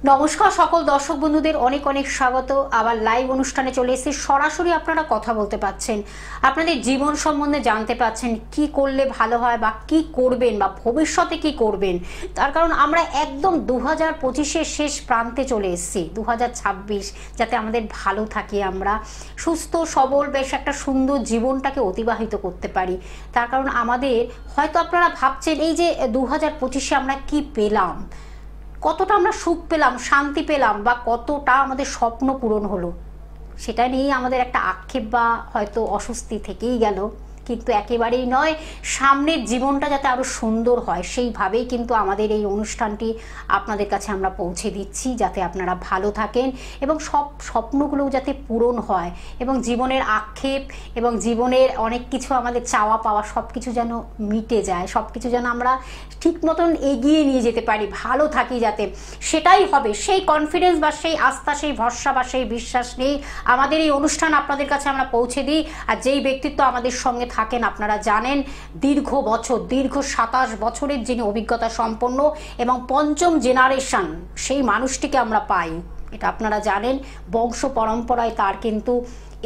নমস্কার সকল দর্শক বন্ধুদের অনেক অনেক স্বাগত। আবার লাইভ অনুষ্ঠানে চলে এসেছি। সরাসরি আপনারা কথা বলতে পাচ্ছেন, আপনাদের জীবন সম্বন্ধে জানতে পাচ্ছেন, কি করলে ভালো হয় বা কি করবেন বা ভবিষ্যতে কি করবেন। তার কারণ আমরা একদম 2025-এর শেষ প্রান্তে চলে এসেছি। 2026 যাতে আমাদের ভালো থাকি, আমরা সুস্থ সবল বেশ একটা সুন্দর জীবনটাকে অতিবাহিত করতে পারি। তার কারণ আমাদের হয়তো আপনারা ভাবছেন এই যে 2025-এ আমরা কি পেলাম, কতটা আমরা সুখ পেলাম, শান্তি পেলাম, বা কতটা আমাদের স্বপ্ন পূরণ হলো, সেটা নিয়েই আমাদের একটা আক্ষেপ বা হয়তো অস্বস্তি থেকেই গেল। কিন্তু একেবারেই নয়, সামনের জীবনটা যাতে আরও সুন্দর হয় সেইভাবেই কিন্তু আমাদের এই অনুষ্ঠানটি আপনাদের কাছে আমরা পৌঁছে দিচ্ছি, যাতে আপনারা ভালো থাকেন এবং সব স্বপ্নগুলোও যাতে পূরণ হয় এবং জীবনের আক্ষেপ এবং জীবনের অনেক কিছু আমাদের চাওয়া পাওয়া সব কিছু যেন মিটে যায়, সব কিছু যেন আমরা ঠিক মতন এগিয়ে নিয়ে যেতে পারি, ভালো থাকি যাতে, সেটাই হবে। সেই কনফিডেন্স বা সেই আস্থা, সেই ভরসা বা সেই বিশ্বাস নিয়েই আমাদের এই অনুষ্ঠান আপনাদের কাছে আমরা পৌঁছে দিই। আর যেই ব্যক্তিত্ব আমাদের সঙ্গে থাকেন আপনারা জানেন, দীর্ঘ 27 বছরের যিনি অভিজ্ঞতা সম্পন্ন এবং পঞ্চম জেনারেশন, সেই মানুষটিকে আমরা পাই, এটা আপনারা জানেন। বংশ পরম্পরায় তার কিন্তু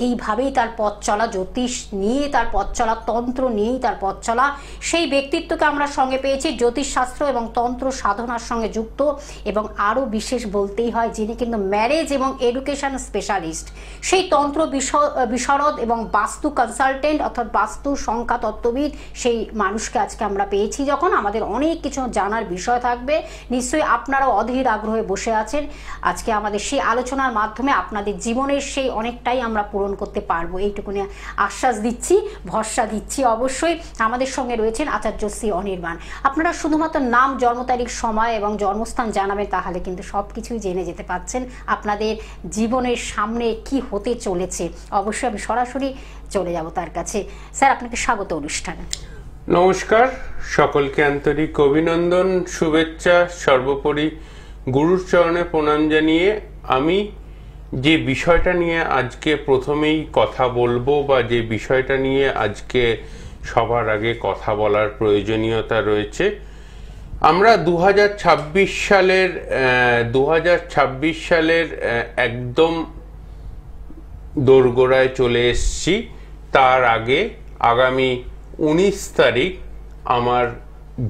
এইভাবেই তার পথ চলা, জ্যোতিষ নিয়ে তার পথ চলা, তন্ত্র নিয়েই তার পথ চলা। সেই ব্যক্তিত্বকে আমরা সঙ্গে পেয়েছি, জ্যোতিষশাস্ত্র এবং তন্ত্র সাধনার সঙ্গে যুক্ত, এবং আরও বিশেষ বলতেই হয় যিনি কিন্তু ম্যারেজ এবং এডুকেশন স্পেশালিস্ট, সেই তন্ত্র বিশারদ এবং বাস্তু কনসালটেন্ট অর্থাৎ বাস্তু সংখ্যা তত্ত্ববিদ। সেই মানুষকে আজকে আমরা পেয়েছি। যখন আমাদের অনেক কিছু জানার বিষয় থাকবে, নিশ্চয়ই আপনারাও অধীর আগ্রহে বসে আছেন। আজকে আমাদের সেই আলোচনার মাধ্যমে আপনাদের জীবনের সেই অনেকটাই আমরা করতে পারবো, এইটুকুনি আশ্বাস দিচ্ছি, ভরসা দিচ্ছি। অবশ্যই আমাদের সঙ্গে রয়েছেন আচার্য শ্রী অনির্বাণ। আপনারা শুধুমাত্র নাম, জন্ম তারিখ, সময় এবং জন্মস্থান জানাবেন, তাহলে কিন্তু সব কিছুই জেনে যেতে পারছেন আপনাদের জীবনের সামনে কি হতে চলেছে। অবশ্যই আমি সরাসরি চলে যাব তার কাছে। স্যার, আপনাকে স্বাগত অনুষ্ঠানে। নমস্কার, সকলকে আন্তরিক অভিনন্দন, শুভেচ্ছা। সর্বোপরি গুরুর চরণে প্রণাম জানিয়ে আমি যে বিষয়টা নিয়ে আজকে প্রথমেই কথা বলবো, বা যে বিষয়টা নিয়ে আজকে সবার আগে কথা বলার প্রয়োজনীয়তা রয়েছে, আমরা 2026 সালের একদম দোরগোড়ায় চলে এসেছি। তার আগে আগামী 19 তারিখ আমার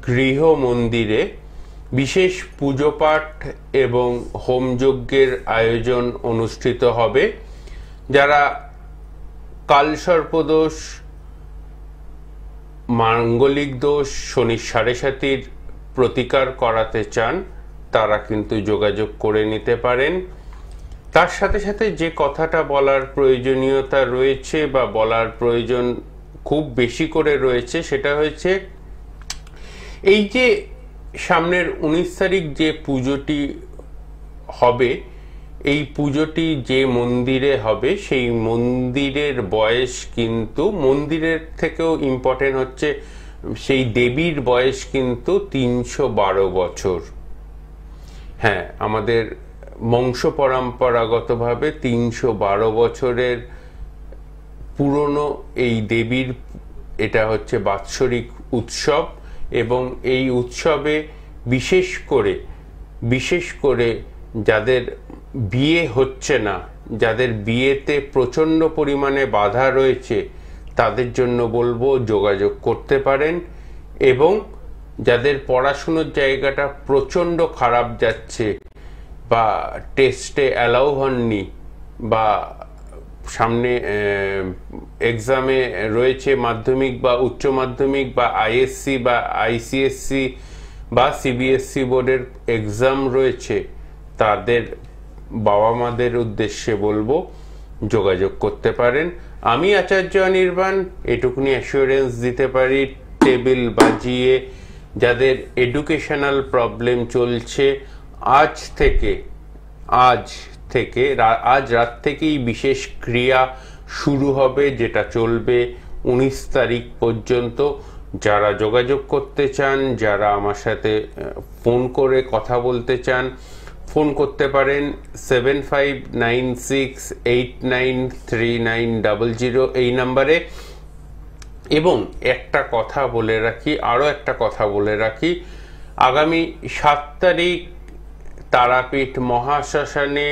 গৃহ মন্দিরে বিশেষ পুজো পাঠ এবং হোমযজ্ঞের আয়োজন অনুষ্ঠিত হবে। যারা কালসর্পদোষ, মাঙ্গলিক দোষ, শনির 7.5 প্রতিকার করাতে চান, তারা কিন্তু যোগাযোগ করে নিতে পারেন। তার সাথে সাথে যে কথাটা বলার প্রয়োজনীয়তা রয়েছে বা বলার প্রয়োজন খুব বেশি করে রয়েছে, সেটা হচ্ছে এই যে সামনের 19 তারিখ যে পুজোটি হবে, এই পুজোটি যে মন্দিরে হবে, সেই মন্দিরের বয়স কিন্তু, মন্দিরের থেকেও ইম্পর্টেন্ট হচ্ছে সেই দেবীর বয়স কিন্তু 312 বছর। হ্যাঁ, আমাদের বংশ পরম্পরাগতভাবে 312 বছরের পুরনো এই দেবীর, এটা হচ্ছে বাৎসরিক উৎসব। এবং এই উৎসবে বিশেষ করে যাদের বিয়ে হচ্ছে না, যাদের বিয়েতে প্রচণ্ড পরিমাণে বাধা রয়েছে, তাদের জন্য বলবো যোগাযোগ করতে পারেন। এবং যাদের পড়াশুনোর জায়গাটা প্রচণ্ড খারাপ যাচ্ছে, বা টেস্টে অ্যালাউ হননি, বা সামনে এক্সামে রয়েছে মাধ্যমিক বা উচ্চ মাধ্যমিক বা আইএসসি বা আইসিএসসি বা সিবিএসসি বোর্ডের এক্সাম রয়েছে, তাদের বাবা মাদের উদ্দেশ্যে বলবো যোগাযোগ করতে পারেন। আমি আচার্য অনির্বাণ এটুকুনি অ্যাসিওরেন্স দিতে পারি, টেবিল বাজিয়ে যাদের এডুকেশনাল প্রবলেম চলছে, আজ রাত থেকেই বিশেষ ক্রিয়া শুরু হবে, যেটা চলবে 19 তারিখ পর্যন্ত। যারা যোগাযোগ করতে চান, যারা আমার সাথে ফোন করে কথা বলতে চান, ফোন করতে পারেন 7596893900 এই নাম্বারে। এবং একটা কথা বলে রাখি, আগামী 7 তারিখ তারাপীঠ মহাশ্মশানে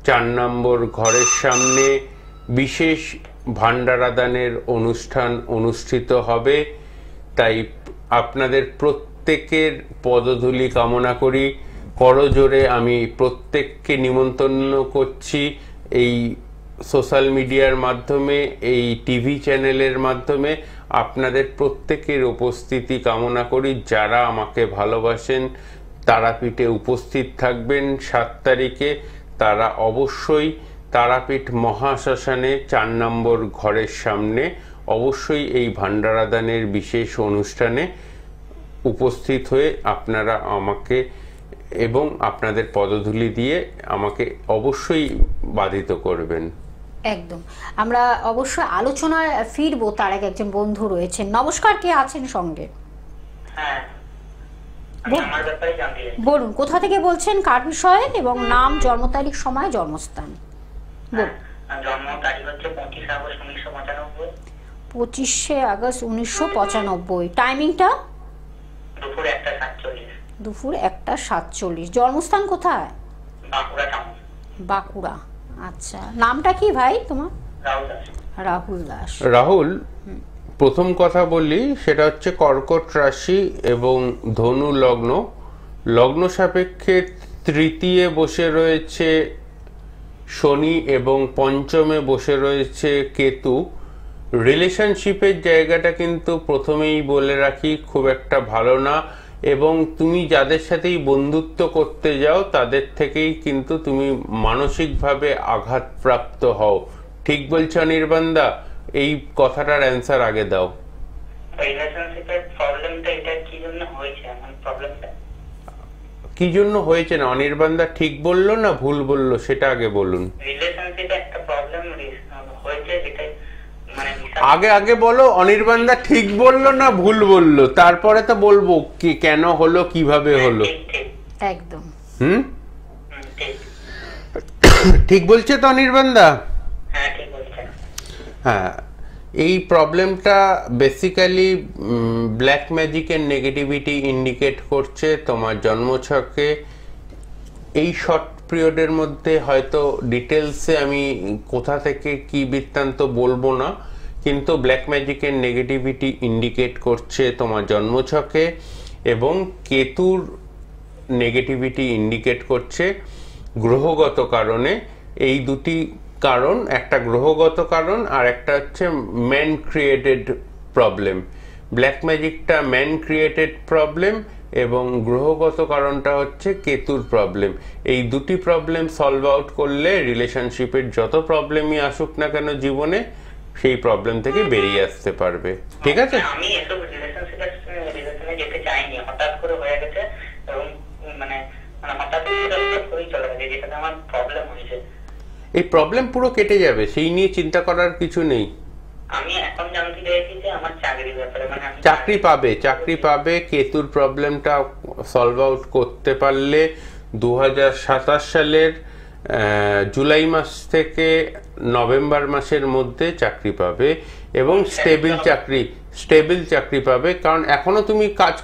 4 নম্বর ঘরের সামনে বিশেষ ভান্ডারাদানের অনুষ্ঠান অনুষ্ঠিত হবে। তাই আপনাদের প্রত্যেকের পদধূলি কামনা করি। করজোরে আমি প্রত্যেককে নিমন্ত্রণ করছি এই সোশ্যাল মিডিয়ার মাধ্যমে, এই টিভি চ্যানেলের মাধ্যমে আপনাদের প্রত্যেকের উপস্থিতি কামনা করি। যারা আমাকে ভালোবাসেন তারাপীঠে উপস্থিত থাকবেন 7 তারিখে। তারা অবশ্যই তারাপীঠ মহাশ্মশানে 4 নম্বর ঘরের সামনে অবশ্যই এই ভান্ডারাদানের বিশেষ অনুষ্ঠানে উপস্থিত হয়ে আপনারা আমাকে এবং আপনাদের পদধূলি দিয়ে আমাকে অবশ্যই বাধিত করবেন। একদম, আমরা অবশ্যই আলোচনায় ফিরবো। তার আগে একজন বন্ধু রয়েছেন। নমস্কার, কে আছেন সঙ্গে? হ্যাঁ, আমার ব্যাপারে জানতে চাই। বলুন, কোথা থেকে বলছেন, কার বিষয়ে, এবং নাম, জন্ম তারিখ, সময়, জন্মস্থান বলুন। জন্ম তারিখ হচ্ছে 25 আগস্ট 1995। 25 আগস্ট 1995। টাইমিংটা? দুপুর 1:47। দুপুর 1:47। জন্মস্থান কোথায়? বাঁকুড়া টাউন। বাঁকুড়া। আচ্ছা, নামটা কি ভাই তোমার? রাহুল দাস। রাহুল দাস। রাহুল, প্রথম কথা বলি, সেটা হচ্ছে কর্কট রাশি এবং ধনু লগ্ন। লগ্ন সাপেক্ষে তৃতীয় বসে রয়েছে শনি এবং পঞ্চমে বসে রয়েছে কেতু। রিলেশনশিপের জায়গাটা কিন্তু প্রথমেই বলে রাখি খুব একটা ভালো না, এবং তুমি যাদের সাথেই বন্ধুত্ব করতে যাও তাদের থেকেই কিন্তু তুমি মানসিকভাবে আঘাতপ্রাপ্ত হও। ঠিক বলছো অনির্বাণদা? এই কথাটার অ্যান্সার আগে দাও। রিলেশনশিপের প্রবলেমটা এটা কি জন্য হয়েছে? আমার প্রবলেমটা কি জন্য হয়েছে না অনির্বাণদা ঠিক বললো না ভুল বললো সেটা আগে বলুন। রিলেশনশিপে একটা প্রবলেম হয়েছে, যেটা মানে আগে আগে বলো অনির্বাণদা ঠিক বললো না ভুল বললো, তারপরে তো বলবো কি কেন হলো, কিভাবে হলো। ঠিক ঠিক একদম। ঠিক। ঠিক বলছে তো অনির্বাণদা? হ্যাঁ, ঠিক বলছেন। হ্যাঁ, এই প্রবলেমটা বেসিক্যালি ব্ল্যাক ম্যাজিকের নেগেটিভিটি ইন্ডিকেট করছে তোমার জন্মছকে। এই শর্ট পিরিয়ডের মধ্যে হয়তো ডিটেলসে আমি কোথা থেকে কি বৃত্তান্ত বলবো না, কিন্তু ব্ল্যাক ম্যাজিকের নেগেটিভিটি ইন্ডিকেট করছে তোমার জন্মছকে, এবং কেতুর নেগেটিভিটি ইন্ডিকেট করছে গ্রহগত কারণে। এই দুটি কারণ, একটা গ্রহগত কারণ আর একটা হচ্ছে ম্যান ক্রিয়েটেড প্রবলেম। ব্ল্যাক ম্যাজিকটা ম্যান ক্রিয়েটেড প্রবলেম এবং গ্রহগত কারণটা হচ্ছে কেতুর প্রবলেম। এই দুটি প্রবলেম সলভ আউট করলে রিলেশনশিপের যত প্রবলেমই আসুক না কেন জীবনে, সেই প্রবলেম থেকে বেরিয়ে আসতে পারবে। ঠিক আছে? আমি এসব রিলেশনে যেতে চাইনি, হঠাৎ করে হয়ে গেছে, এবং মানে হঠাৎ করে চলে গেছে, যেটাতে আমার প্রবলেম হয়েছে। এই প্রবলেম পুরো কেটে যাবে, সেই নিয়ে চিন্তা করার কিছু নেই। আমি এখন জানতে চাইছি যে আমার চাকরির ব্যাপারে, মানে আমি চাকরি পাবে। কেতুর প্রবলেমটা সলভ আউট করতে পারলে 2027 সালের জুলাই মাস থেকে নভেম্বর মাসের মধ্যে চাকরি পাবে, এবং স্টেবিল চাকরি পাবে। কারণ এখনো তুমি কাজ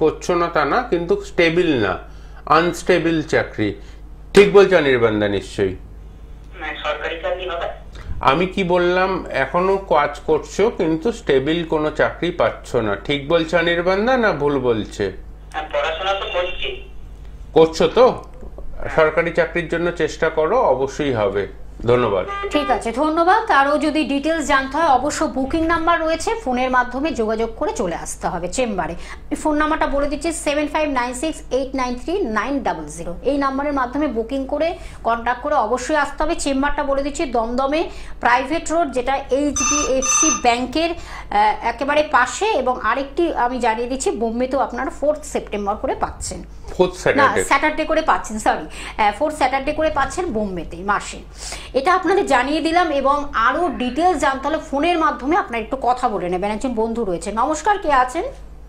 করছো না তা না, কিন্তু স্টেবিল না, আনস্টেবিল চাকরি। ঠিক বলছো অনির্বাণদা? নিশ্চয়ই। সরকারি চাকরি হবে? আমি কি বললাম? এখনো কাজ করছো কিন্তু স্টেবিল কোনো চাকরি পাচ্ছ না। ঠিক বলছে অনির্বাণদা না ভুল বলছে? পড়াশোনা তো করছো তো? সরকারি চাকরির জন্য চেষ্টা করো, অবশ্যই হবে। ধন্যবাদ। ঠিক আছে, ধন্যবাদ। আরও যদি ডিটেলস জানতে হয় অবশ্য বুকিং নাম্বার রয়েছে, ফোনের মাধ্যমে যোগাযোগ করে চলে আসতে হবে চেম্বারে। ফোন নাম্বারটা বলে দিচ্ছি 7596893900। এই নাম্বারের মাধ্যমে বুকিং করে কন্ট্যাক্ট করে অবশ্যই আসতে হবে। চেম্বারটা বলে দিচ্ছি দমদমে প্রাইভেট রোড, যেটা HDFC ব্যাংকের একেবারে পাশে, এবং আরেকটি আমি জানিয়ে দিচ্ছি বোম্বেতেও আপনারা 4 সেপ্টেম্বর করে পাচ্ছেন, স্যাটারডে করে পাচ্ছেন, 4 স্যাটারডে করে পাচ্ছেন বোম্বেতে মাসে। এটা আপনাদের জানিয়ে দিলাম, এবং আরো ডিটেলস জানতে হলে ফোনের মাধ্যমে আপনারা একটু কথা বলে নেবেন। একজন বন্ধু রয়েছে। নমস্কার, কে আছেন?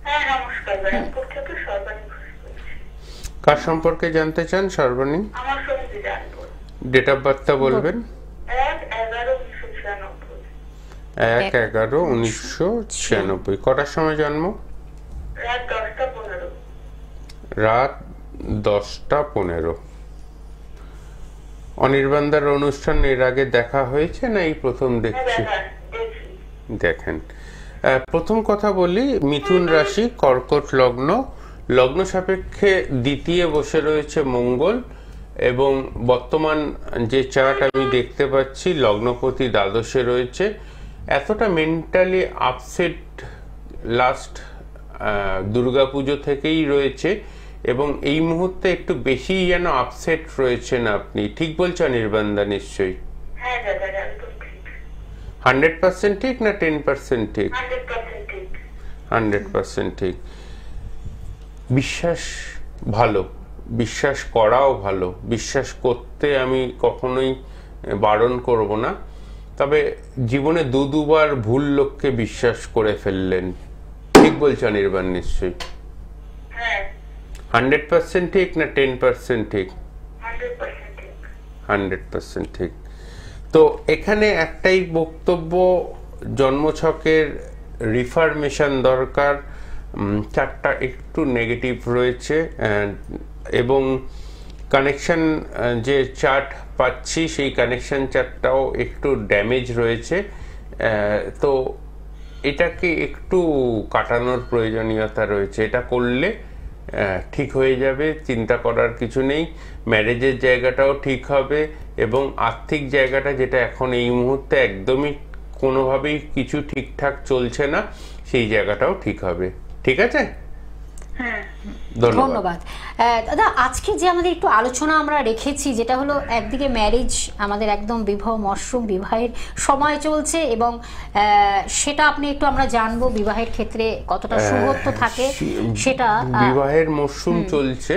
হ্যাঁ, নমস্কার। ব্যারাকপুর থেকে সর্বাণী ঘোষ বলছি। কার সম্পর্কে জানতে চান সর্বাণী? আমার সঙ্গে জানবো। ডেট অফ বার্থটা বলবেন? 1/11/1996। 1/11/1996। কটার সময় জন্ম? রাত 10টা 15। রাত 10:15। অনির্বাণদার অনুষ্ঠান এর আগে দেখা হয়েছে না এই প্রথম দেখছি? দেখেন, প্রথম কথা বলি, মিথুন রাশি, কর্কট লগ্ন, লগ্ন সাপেক্ষে দ্বিতীয় বসে রয়েছে মঙ্গল, এবং বর্তমান যে চার্ট আমি দেখতে পাচ্ছি লগ্নপতি দ্বাদশে রয়েছে। এতটা মেন্টালি আপসেট লাস্ট দুর্গাপুজো থেকেই রয়েছে, এবং এই মুহূর্তে একটু বেশি যেন আপসেট রয়েছেন আপনি। ঠিক বলছেন অনির্বাণদা? নিশ্চয়ই 100% ঠিক না 10% ঠিক? 100% ঠিক। বিশ্বাস ভালো, বিশ্বাস করাও ভালো, বিশ্বাস করতে আমি কখনোই বারণ করব না, তবে জীবনে দুবার ভুল লোককে বিশ্বাস করে ফেললেন। ঠিক বলছেন অনির্বাণ? নিশ্চয়ই 100% ঠিক না 10% ঠিক? 100% ঠিক। তো এখানে একটাই বক্তব্য, জন্মছকের রিফরমেশন দরকার। চারটা একটু নেগেটিভ রয়েছে, এবং কানেকশন যে চার্ট পাচ্ছি সেই কানেকশন চার্টটাও একটু ড্যামেজ রয়েছে। তো এটাকে একটু কাটানোর প্রয়োজনীয়তা রয়েছে। এটা করলে ঠিক হয়ে যাবে, চিন্তা করার কিছু নেই। ম্যারেজের জায়গাটাও ঠিক হবে, এবং আর্থিক জায়গাটা যেটা এখন এই মুহূর্তে একদমই কোনোভাবেই কিছু ঠিকঠাক চলছে না, সেই জায়গাটাও ঠিক হবে। ঠিক আছে, ধন্যবাদ দাদা। আজকে যে আমাদের একটু আলোচনা আমরা রেখেছি, যেটা হলো একদিকে ম্যারেজ, আমাদের একদম বিবাহ মরশুম, বিবাহের সময় চলছে, এবং সেটা আপনি একটু আমরা জানবো বিবাহের ক্ষেত্রে কতটা শুভত্ব থাকে সেটা। বিবাহের মরশুম চলছে।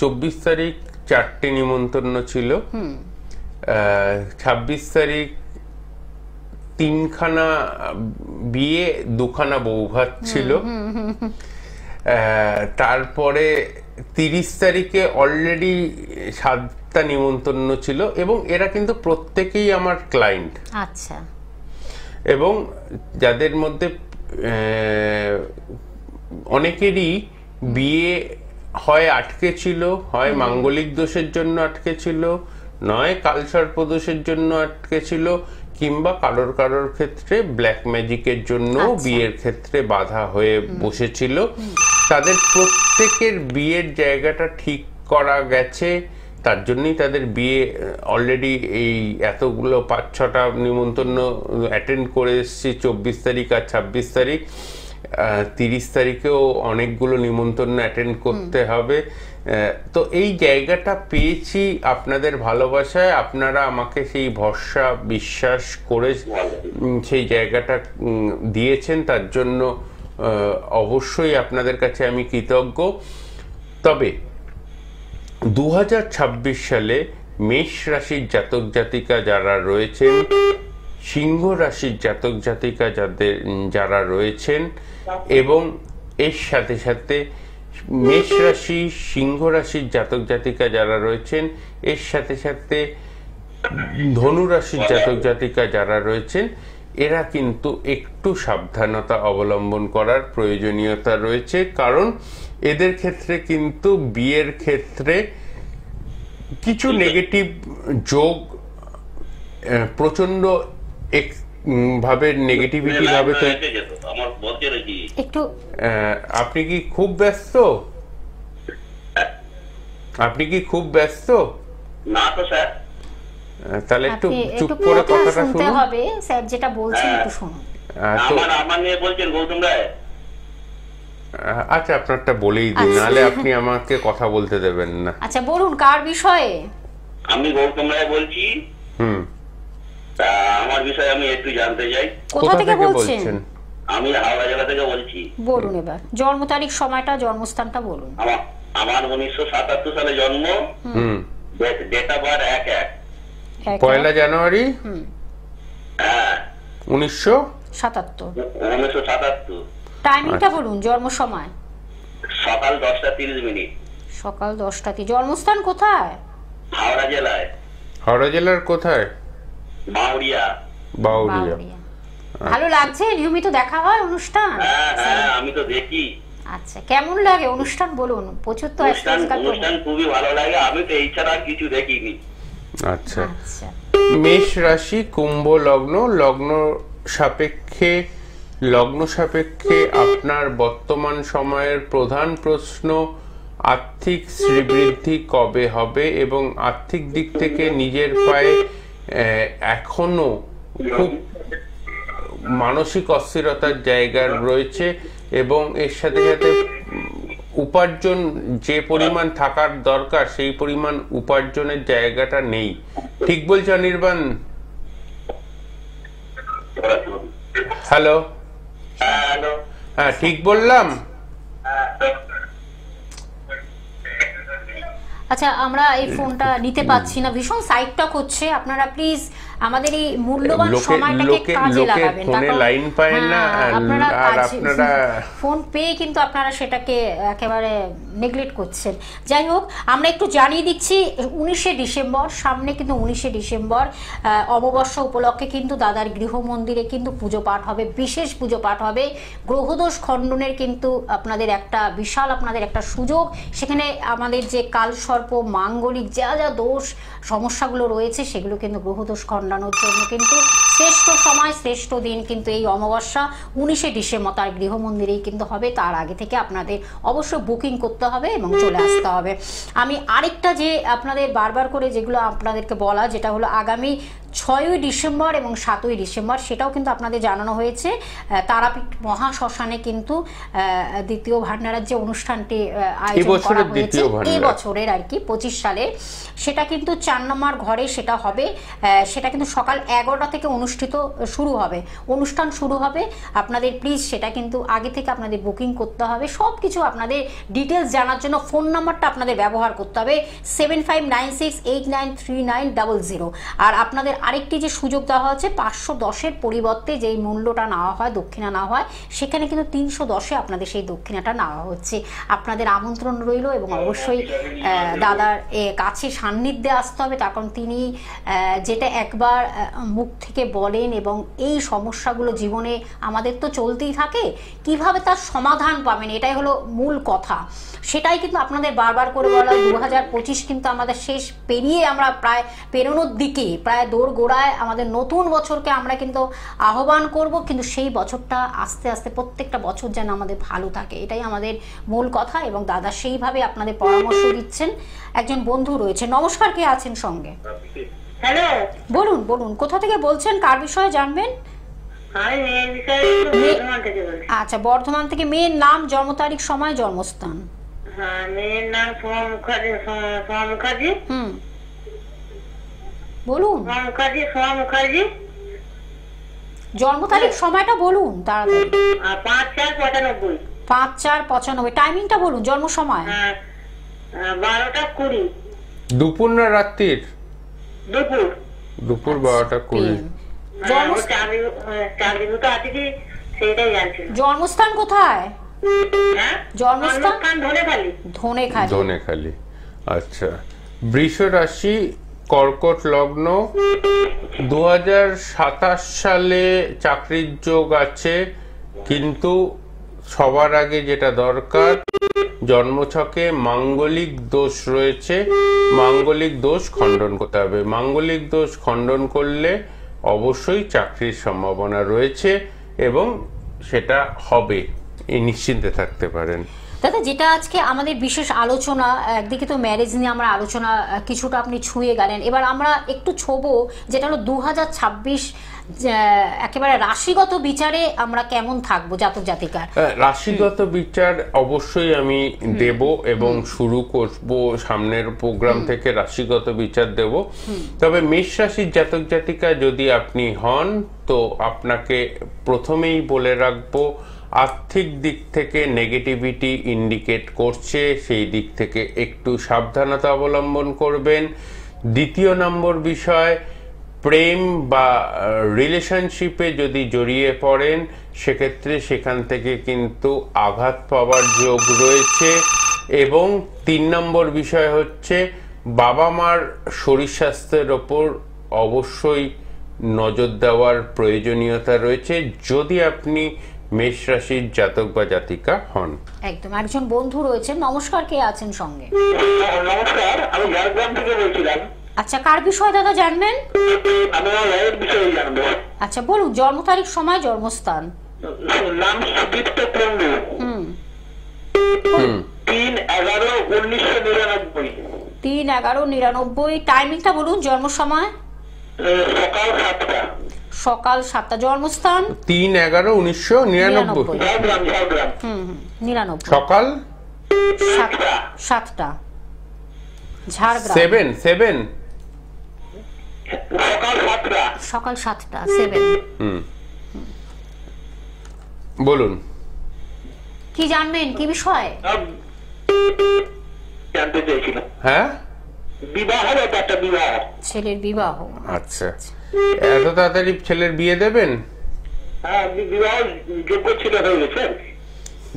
24 তারিখ 4টে নিমন্ত্রণ ছিল, 26 তারিখ 3খানা বিয়ে, 2খানা বৌভাত ছিল। তারপরে 30 তারিখে অলরেডি 7টা নিমন্ত্রণ ছিল, এবং এরা কিন্তু প্রত্যেকেই আমার ক্লায়েন্ট। আচ্ছা। এবং যাদের মধ্যে অনেকেরই বিয়ে হয় আটকে ছিল, হয় মাঙ্গলিক দোষের জন্য আটকে ছিল, নয় কালসর্প দোষের জন্য আটকে ছিল, কিংবা কারোর কারোর ক্ষেত্রে ব্ল্যাক ম্যাজিকের জন্য বিয়ের ক্ষেত্রে বাধা হয়ে বসেছিল। তাদের প্রত্যেকের বিয়ের জায়গাটা ঠিক করা গেছে, তার জন্যই তাদের বিয়ে অলরেডি এই এতগুলো 5-6টা নিমন্ত্রণ অ্যাটেন্ড করে এসেছি। 24 তারিখ আর 26 তারিখ, 30 তারিখেও অনেকগুলো নিমন্ত্রণ অ্যাটেন্ড করতে হবে। তো এই জায়গাটা পেয়েছি আপনাদের ভালোবাসায়। আপনারা আমাকে সেই ভরসা বিশ্বাস করে সেই জায়গাটা দিয়েছেন, তার জন্য অবশ্যই আপনাদের কাছে আমি কৃতজ্ঞ। তবে 2026 সালে মেষ রাশির জাতক জাতিকা যারা রয়েছেন, সিংহ রাশির জাতক জাতিকা যারা রয়েছেন, এবং এর সাথে সাথে মেষ রাশি, সিংহ রাশির জাতক জাতিকা যারা রয়েছেন, এর সাথে সাথে ধনু রাশির জাতক জাতিকা যারা রয়েছেন, এরা কিন্তু একটু সাবধানতা অবলম্বন করার প্রয়োজনীয়তা রয়েছে। কারণ এদের ক্ষেত্রে কিন্তু বিয়ের ক্ষেত্রে কিছু নেগেটিভ যোগ প্রচন্ড ভাবে নেগেটিভিটি ভাবে। একটু আপনি কি খুব ব্যস্ত? আপনি কি খুব ব্যস্ত? না তো স্যার। তাহলে একটু চুপ করে কথাটা শুনতে হবে। স্যার যেটা বলছেন একটু শুনুন। আমার নিয়ে বলছেন গৌতম রায়? আচ্ছা, আপনারটা বলেই দিন, নাহলে আপনি আমাকে কথা বলতে দেবেন না। আচ্ছা বলুন, কার বিষয়ে? আমি গৌতম রায় বলছি। আমার বিষয়ে আমি একটু জানতে চাই। কোথা থেকে বলছেন? আমি হাওড়া জেলা থেকে বলছি। বলুন এবার জন্ম তারিখ, সময়টা, জন্মস্থানটা বলুন। আমার 1977 সালে জন্ম। ডেট অফ বার্থ 1 পয়লা জানুয়ারি 1977। টাইমিংটা বলুন, জন্ম সময়। সকাল 10:30। সকাল 10টা। জন্মস্থান কোথায়? হাওড়া জেলায়। হাওড়া জেলার কোথায়? বাউরিয়া। ভালো লাগছে? নিয়মিত দেখা হয় অনুষ্ঠান? হ্যাঁ, আমি তো দেখি। আচ্ছা, কেমন লাগে অনুষ্ঠান বলুন? প্রচুর তো অনুষ্ঠান খুবই ভালো লাগে, আমি তো এই ছাড়া আর কিছু দেখিনি। আচ্ছা, আচ্ছা, মেষ রাশি, কুম্ভ লগ্ন, লগ্ন সাপেক্ষে আপনার বর্তমান সময়ের প্রধান প্রশ্ন আর্থিক শ্রীবৃদ্ধি কবে হবে এবং আর্থিক দিক থেকে নিজের পায়ে এখনো খুব মানসিক অস্থিরতার জায়গা রয়েছে এবং এর সাথে সাথে উপার্জন যে পরিমাণ থাকার দরকার সেই পরিমাণ উপার্জনের জায়গাটা নেই। ঠিক বলছো অনির্বাণ? হ্যালো, হ্যাঁ ঠিক বললাম? আচ্ছা, আমরা এই ফোনটা নিতে পাচ্ছি না, ভীষণ সাইড টক হচ্ছে। আপনারা প্লিজ আমাদের এই মূল্যবান সময়টাকে কাজে লাগাবেন। ফোনে লাইন পায় না, আর আপনারা ফোন পেয়ে কিন্তু আপনারা সেটাকে একেবারে নেগলেক্ট করছেন। যাই হোক, আমরা একটু জানিয়ে দিচ্ছি 19শে ডিসেম্বর, সামনে কিন্তু 19শে ডিসেম্বর অমাবস্যা উপলক্ষে কিন্তু দাদার গৃহ মন্দিরে কিন্তু পুজো পাঠ হবে, বিশেষ পুজো পাঠ হবে। গ্রহদোষ খণ্ডনের কিন্তু আপনাদের একটা বিশাল আপনাদের একটা সুযোগ। সেখানে আমাদের যে কালসর্প, মাঙ্গলিক যা যা দোষ সমস্যাগুলো রয়েছে সেগুলো কিন্তু গ্রহদোষ খণ্ডানোর জন্য কিন্তু শ্রেষ্ঠ সময়, শ্রেষ্ঠ দিন কিন্তু এই অমাবস্যা 19শে ডিসেম্বর তার গৃহ মন্দিরেই কিন্তু হবে। তার আগে থেকে আপনাদের অবশ্যই বুকিং করতে হবে এবং চলে আসতে হবে। আমি আরেকটা যে আপনাদের বারবার করে যেগুলো আপনাদেরকে বলা, যেটা হলো আগামী 6ই ডিসেম্বর এবং 7ই ডিসেম্বর, সেটাও কিন্তু আপনাদের জানানো হয়েছে। তারাপীঠ মহাশ্মশানে কিন্তু দ্বিতীয় ভান্ডারের যে অনুষ্ঠানটি আয়োজন করা হয়েছে এই বছরের আর কি 25 সালে, সেটা কিন্তু 4 নম্বর ঘরে সেটা হবে। সেটা কিন্তু সকাল 11টা থেকে অনুষ্ঠান শুরু হবে। আপনাদের প্লিজ সেটা কিন্তু আগে থেকে আপনাদের বুকিং করতে হবে। সব কিছু আপনাদের ডিটেলস জানার জন্য ফোন নাম্বারটা আপনাদের ব্যবহার করতে হবে 7596893900। আর আপনাদের আরেকটি যে সুযোগ দেওয়া হচ্ছে 510-এর পরিবর্তে যেই মূল্যটা নেওয়া হয়, দক্ষিণা নেওয়া হয়, সেখানে কিন্তু 310-এ আপনাদের সেই দক্ষিণাটা নেওয়া হচ্ছে। আপনাদের আমন্ত্রণ রইল এবং অবশ্যই দাদার কাছে সান্নিধ্যে আসতে হবে, তার কারণ তিনি যেটা একবার মুখ থেকে বলেন এবং এই সমস্যাগুলো জীবনে আমাদের তো চলতেই থাকে, কিভাবে তার সমাধান পাবেন এটাই হলো মূল কথা। সেটাই কিন্তু আপনাদের বারবার করে বলা। 2025 কিন্তু আমাদের শেষ পেরিয়ে আমরা প্রায় পেরোনোর দিকে, প্রায় দৌড় গোড়ায় আমাদের নতুন বছরকে আমরা কিন্তু আহ্বান করব, কিন্তু সেই বছরটা আস্তে আস্তে প্রত্যেকটা বছর যেন আমাদের ভালো থাকে, এটাই আমাদের মূল কথা। এবং দাদা সেইভাবে আপনাদের পরামর্শ দিচ্ছেন। একজন বন্ধু রয়েছে, নমস্কার, কে আছেন সঙ্গে? হ্যালো, বলুন বলুন, কোথা থেকে বলছেন, কার বিষয়ে জানবেন? আমি মেয়ের বিষয়ে বর্ধমান থেকে বলছি। আচ্ছা, বর্ধমান থেকে। মেয়ের নাম, জন্ম তারিখ, সময়, জন্মস্থান? হ্যাঁ, মেয়ের নাম সোমা মুখার্জি। বলুন। সোমা মুখার্জি। জন্ম তারিখ, সময়টা বলুন তাড়াতাড়ি। 5/4/95। 5/4/95। টাইমিংটা বলুন, জন্ম সময়। 12টা 20। দুপুর না রাত্রির? দুপুর 12টা 20। জন্মস্থান কোথায়? জন্মস্থান ধনেখালি। আচ্ছা, বৃষ রাশি, কর্কট লগ্ন, 2027 সালে চাকরির যোগ আছে, কিন্তু সবার আগে যেটা দরকার, জন্মছকে মাঙ্গলিক দোষ রয়েছে, মাঙ্গলিক দোষ খণ্ডন করতে হবে। মাঙ্গলিক দোষ খণ্ডন করলে অবশ্যই চাকরির সম্ভাবনা রয়েছে এবং সেটা হবে, নিশ্চিন্তে থাকতে পারেন। দাদা, যেটা আজকে আমাদের বিশেষ আলোচনা, একদিকে তো ম্যারেজ নিয়ে আমরা আলোচনা কিছুটা আপনি ছুঁয়ে গেলেন, এবার আমরা একটু ছোবো যেটা হলো 2026 একেবারে রাশিগত বিচারে আমরা কেমন থাকবো জাতক জাতিকার। রাশিগত বিচার অবশ্যই আমি দেব এবং শুরু করব সামনের প্রোগ্রাম থেকে রাশিগত বিচার দেব। তবে মেষ রাশির জাতক জাতিকা যদি আপনি হন, তো আপনাকে প্রথমেই বলে রাখবো আর্থিক দিক থেকে নেগেটিভিটি ইন্ডিকেট করছে, সেই দিক থেকে একটু সাবধানতা অবলম্বন করবেন। দ্বিতীয় নম্বর বিষয়, প্রেম বা রিলেশনশিপে যদি জড়িয়ে পড়েন সেক্ষেত্রে সেখান থেকে কিন্তু আঘাত পাওয়ার যোগ রয়েছে। এবং 3 নম্বর বিষয় হচ্ছে বাবা মার শরীর স্বাস্থ্যের ওপর অবশ্যই নজর দেওয়ার প্রয়োজনীয়তা রয়েছে। যদি আপনি মেষ রাশির জাতক বা জাতিকা হন। একদম। একজন বন্ধু রয়েছেন, নমস্কার, কে আছেন সঙ্গে? নমস্কার, আমি ঝাড়গ্রাম থেকে বলছিলাম। আচ্ছা, কার বিষয়ে দাদা জানবেন? আমি আমার ভাইয়ের বিষয়ে জানবো। আচ্ছা বলুন, জন্ম তারিখ, সময়, জন্মস্থান। নাম সুদীপ্ত কুন্ডু। 3/11/1999। 3/11/99। টাইমিংটা বলুন, জন্ম সময়? সকাল 7টা। সকাল 7টা। জন্মস্থান? 3/11/1999। ঝাড়গ্রাম। 99। সকাল 7টা। ঝাড়গ্রাম। 7 সকাল 7টা। সকাল 7টা 7। বলুন কি জানবেন, কি বিষয় জানতে চাইছিলাম? হ্যাঁ, বিবাহের একটা বিবাহ। ছেলের বিবাহ। আচ্ছা, এত তাড়াতাড়ি ছেলের বিয়ে দেবেন? হ্যাঁ, বিবাহ যোগ্য ছেলে হয়ে গেছে।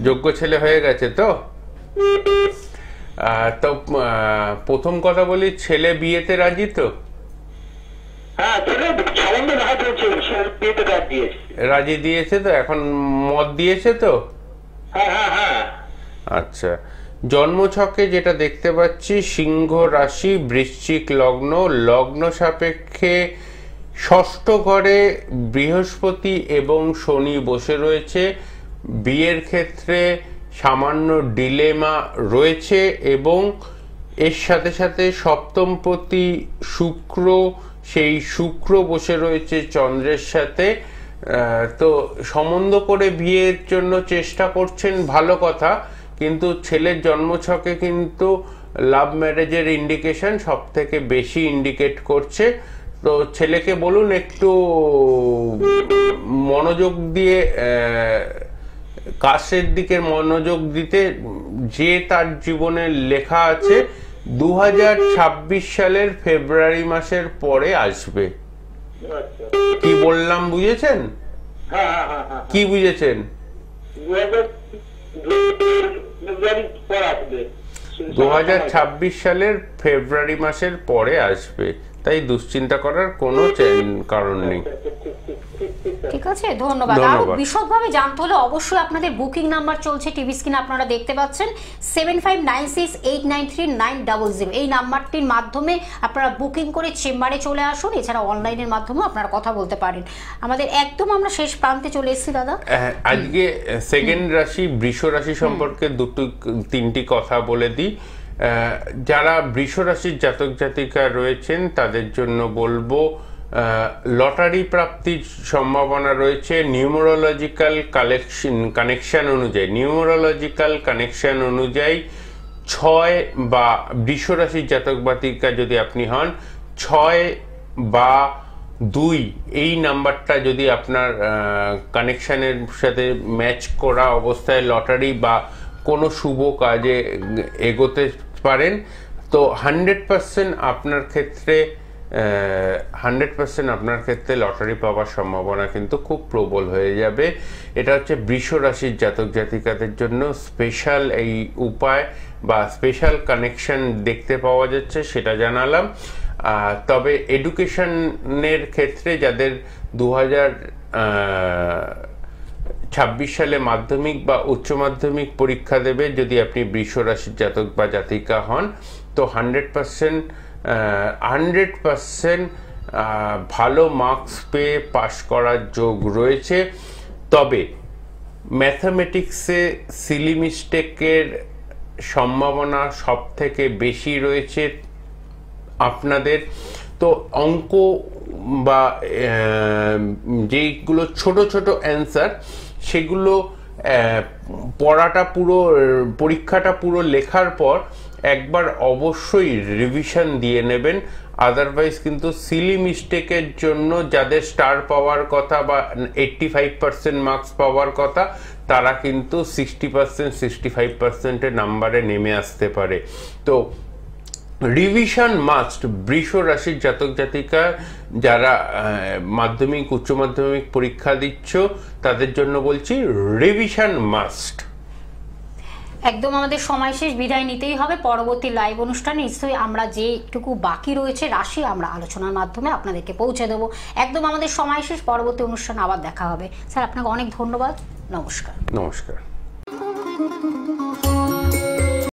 যোগ্য ছেলে হয়ে গেছে তো? তো প্রথম কথা বলি, ছেলে বিয়েতে রাজি তো? হ্যাঁ, ছেলে সম্বন্ধ দেখা চলছে, বিয়েতে কাজ দিয়েছে। রাজি দিয়েছে তো? এখন মত দিয়েছে তো? হ্যাঁ। আচ্ছা, জন্মছকে যেটা দেখতে পাচ্ছি, সিংহ রাশি, বৃশ্চিক লগ্ন, লগ্ন সাপেক্ষে ষষ্ঠ ঘরে বৃহস্পতি এবং শনি বসে রয়েছে। বিয়ের ক্ষেত্রে সামান্য ডিলেমা রয়েছে এবং এর সাথে সাথে সপ্তমপতি শুক্র, সেই শুক্র বসে রয়েছে চন্দ্রের সাথে। তো সম্বন্ধ করে বিয়ের জন্য চেষ্টা করছেন, ভালো কথা, কিন্তু ছেলের জন্মছকে কিন্তু লাভ ম্যারেজের ইন্ডিকেশন সব থেকে বেশি ইন্ডিকেট করছে। তো ছেলেকে বলুন একটু মনোযোগ দিয়ে কাজের দিকে মনোযোগ দিতে, যে তার জীবনে লেখা আছে 2026 সালের ফেব্রুয়ারি মাসের পরে আসবে। কি বললাম বুঝেছেন? হ্যাঁ। কি বুঝেছেন? 2026 সালের ফেব্রুয়ারি মাসের পরে আসবে, তাই দুশ্চিন্তা করার কোনো কারণ নেই। ঠিক আছে, ধন্যবাদ। আরো বিশদভাবে জানতে হলে অবশ্যই আপনাদের বুকিং নাম্বার চলছে টিভি স্ক্রিনে, আপনারা দেখতে পাচ্ছেন 7596893900। এই নাম্বারটির মাধ্যমে আপনারা বুকিং করে চেম্বারে চলে আসুন। এছাড়া অনলাইনের মাধ্যমেও আপনারা কথা বলতে পারেন। আমাদের একদম আমরা শেষ প্রান্তে চলে এসেছি দাদা। আজকে সেকেন্ড রাশি বৃষ রাশি সম্পর্কে তিনটি কথা বলে দিই। যারা বৃষ রাশির জাতক জাতিকা রয়েছেন তাদের জন্য বলবো, লটারি প্রাপ্তির সম্ভাবনা রয়েছে নিউমেরোলজিক্যাল কানেকশন অনুযায়ী 6 বা বৃষ রাশির জাতক জাতিকা যদি আপনি হন, 6 বা 2 এই নাম্বারটা যদি আপনার কানেকশনের সাথে ম্যাচ করা অবস্থায় লটারি বা কোনো শুভ কাজে এগোতে পারেন, তো 100% আপনার ক্ষেত্রে লটারি পাওয়ার সম্ভাবনা কিন্তু খুব প্রবল হয়ে যাবে। এটা হচ্ছে বৃষ রাশির জাতক জাতিকাদের জন্য স্পেশাল এই উপায় বা স্পেশাল কানেকশন দেখতে পাওয়া যাচ্ছে, সেটা জানালাম। তবে এডুকেশনের ক্ষেত্রে যাদের 2026 সালে মাধ্যমিক বা উচ্চ মাধ্যমিক পরীক্ষা দেবে, যদি আপনি বৃষ রাশির জাতক বা জাতিকা হন, তো 100% ভালো মার্কস পেয়ে পাশ করার যোগ রয়েছে। তবে ম্যাথামেটিক্সে সিলি মিস্টেকের সম্ভাবনা সব থেকে বেশি রয়েছে আপনাদের। তো অঙ্ক বা যেগুলো ছোট ছোট অ্যান্সার, সেগুলো পরীক্ষাটা পুরো লেখার পর একবার অবশ্যই রিভিশন দিয়ে নেবেন। আদারওয়াইজ কিন্তু সিলি মিস্টেকের জন্য যাদের স্টার পাওয়ার কথা বা 85% মার্কস পাওয়ার কথা, তারা কিন্তু 60-65% নাম্বারে নেমে আসতে পারে। তো রিভিশন মাস্ট। বৃষ রাশির জাতক জাতিকা যারা মাধ্যমিক উচ্চ মাধ্যমিক পরীক্ষা দিচ্ছ, তাদের জন্য বলছি রিভিশন মাস্ট। একদম আমাদের সময় শেষ, বিদায় নিতেই হবে। পরবর্তী লাইভ অনুষ্ঠানে নিশ্চয়ই আমরা যে একটুকু বাকি রয়েছে রাশি আমরা আলোচনার মাধ্যমে আপনাদেরকে পৌঁছে দেবো। একদম আমাদের সময় শেষ, পরবর্তী অনুষ্ঠানে আবার দেখা হবে। স্যার আপনাকে অনেক ধন্যবাদ, নমস্কার। নমস্কার।